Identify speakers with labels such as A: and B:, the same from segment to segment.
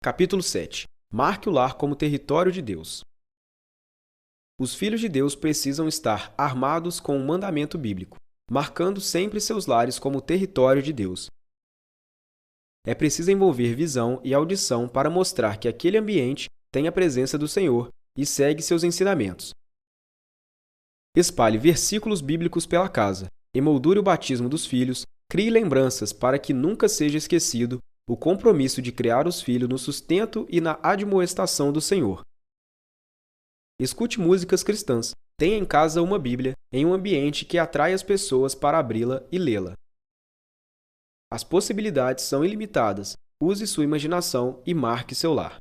A: Capítulo 7. Marque o lar como território de Deus. Os filhos de Deus precisam estar armados com o mandamento bíblico, marcando sempre seus lares como território de Deus. É preciso envolver visão e audição para mostrar que aquele ambiente tem a presença do Senhor e segue seus ensinamentos. Espalhe versículos bíblicos pela casa, emoldure o batismo dos filhos, crie lembranças para que nunca seja esquecido o compromisso de criar os filhos no sustento e na admoestação do Senhor. Escute músicas cristãs. Tenha em casa uma Bíblia em um ambiente que atrai as pessoas para abri-la e lê-la. As possibilidades são ilimitadas. Use sua imaginação e marque seu lar.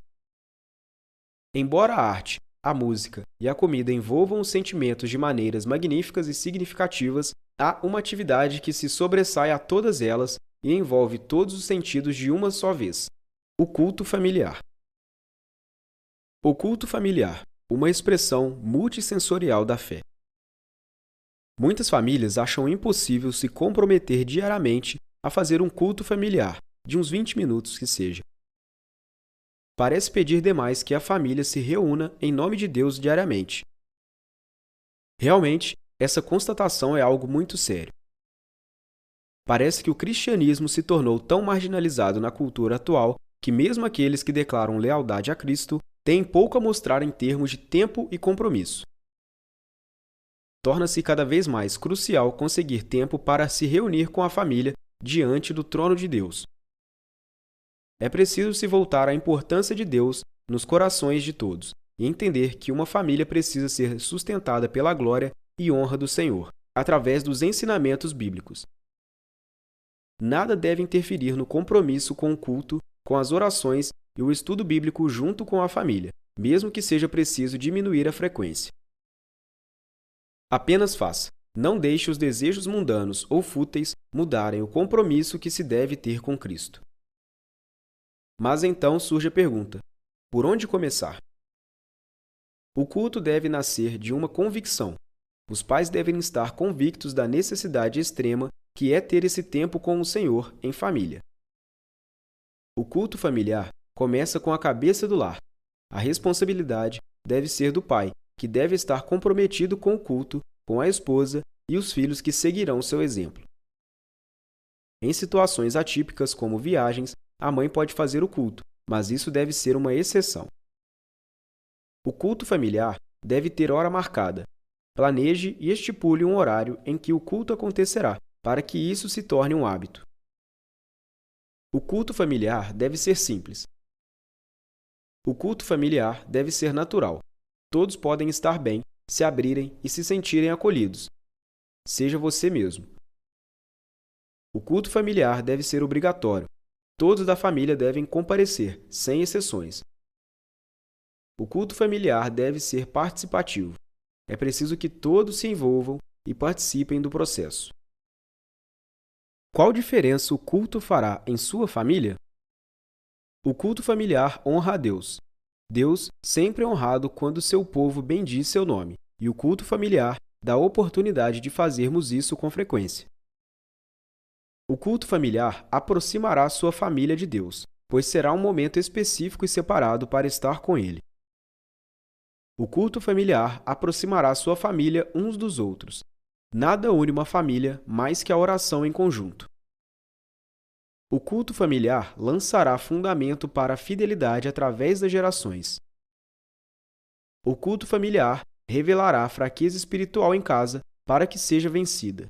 A: Embora a arte, a música e a comida envolvam os sentimentos de maneiras magníficas e significativas, há uma atividade que se sobressai a todas elas e envolve todos os sentidos de uma só vez: o culto familiar. O culto familiar, uma expressão multissensorial da fé. Muitas famílias acham impossível se comprometer diariamente a fazer um culto familiar, de uns 20 minutos que seja. Parece pedir demais que a família se reúna em nome de Deus diariamente. Realmente, essa constatação é algo muito sério. Parece que o cristianismo se tornou tão marginalizado na cultura atual que mesmo aqueles que declaram lealdade a Cristo têm pouco a mostrar em termos de tempo e compromisso. Torna-se cada vez mais crucial conseguir tempo para se reunir com a família diante do trono de Deus. É preciso se voltar à importância de Deus nos corações de todos e entender que uma família precisa ser sustentada pela glória e honra do Senhor, através dos ensinamentos bíblicos. Nada deve interferir no compromisso com o culto, com as orações e o estudo bíblico junto com a família, mesmo que seja preciso diminuir a frequência. Apenas faça. Não deixe os desejos mundanos ou fúteis mudarem o compromisso que se deve ter com Cristo. Mas então surge a pergunta: por onde começar? O culto deve nascer de uma convicção. Os pais devem estar convictos da necessidade extrema que é ter esse tempo com o Senhor em família. O culto familiar começa com a cabeça do lar. A responsabilidade deve ser do pai, que deve estar comprometido com o culto, com a esposa e os filhos que seguirão seu exemplo. Em situações atípicas como viagens, a mãe pode fazer o culto, mas isso deve ser uma exceção. O culto familiar deve ter hora marcada. Planeje e estipule um horário em que o culto acontecerá, para que isso se torne um hábito. O culto familiar deve ser simples. O culto familiar deve ser natural. Todos podem estar bem, se abrirem e se sentirem acolhidos. Seja você mesmo. O culto familiar deve ser obrigatório. Todos da família devem comparecer, sem exceções. O culto familiar deve ser participativo. É preciso que todos se envolvam e participem do processo. Qual diferença o culto fará em sua família? O culto familiar honra a Deus. Deus sempre é honrado quando seu povo bendiz seu nome, e o culto familiar dá a oportunidade de fazermos isso com frequência. O culto familiar aproximará sua família de Deus, pois será um momento específico e separado para estar com Ele. O culto familiar aproximará sua família uns dos outros. Nada une uma família mais que a oração em conjunto. O culto familiar lançará fundamento para a fidelidade através das gerações. O culto familiar revelará a fraqueza espiritual em casa para que seja vencida.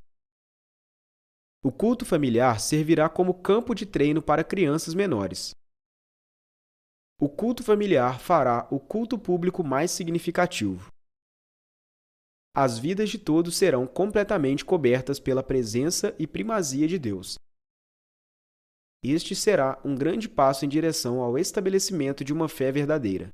A: O culto familiar servirá como campo de treino para crianças menores. O culto familiar fará o culto público mais significativo. As vidas de todos serão completamente cobertas pela presença e primazia de Deus. Este será um grande passo em direção ao estabelecimento de uma fé verdadeira.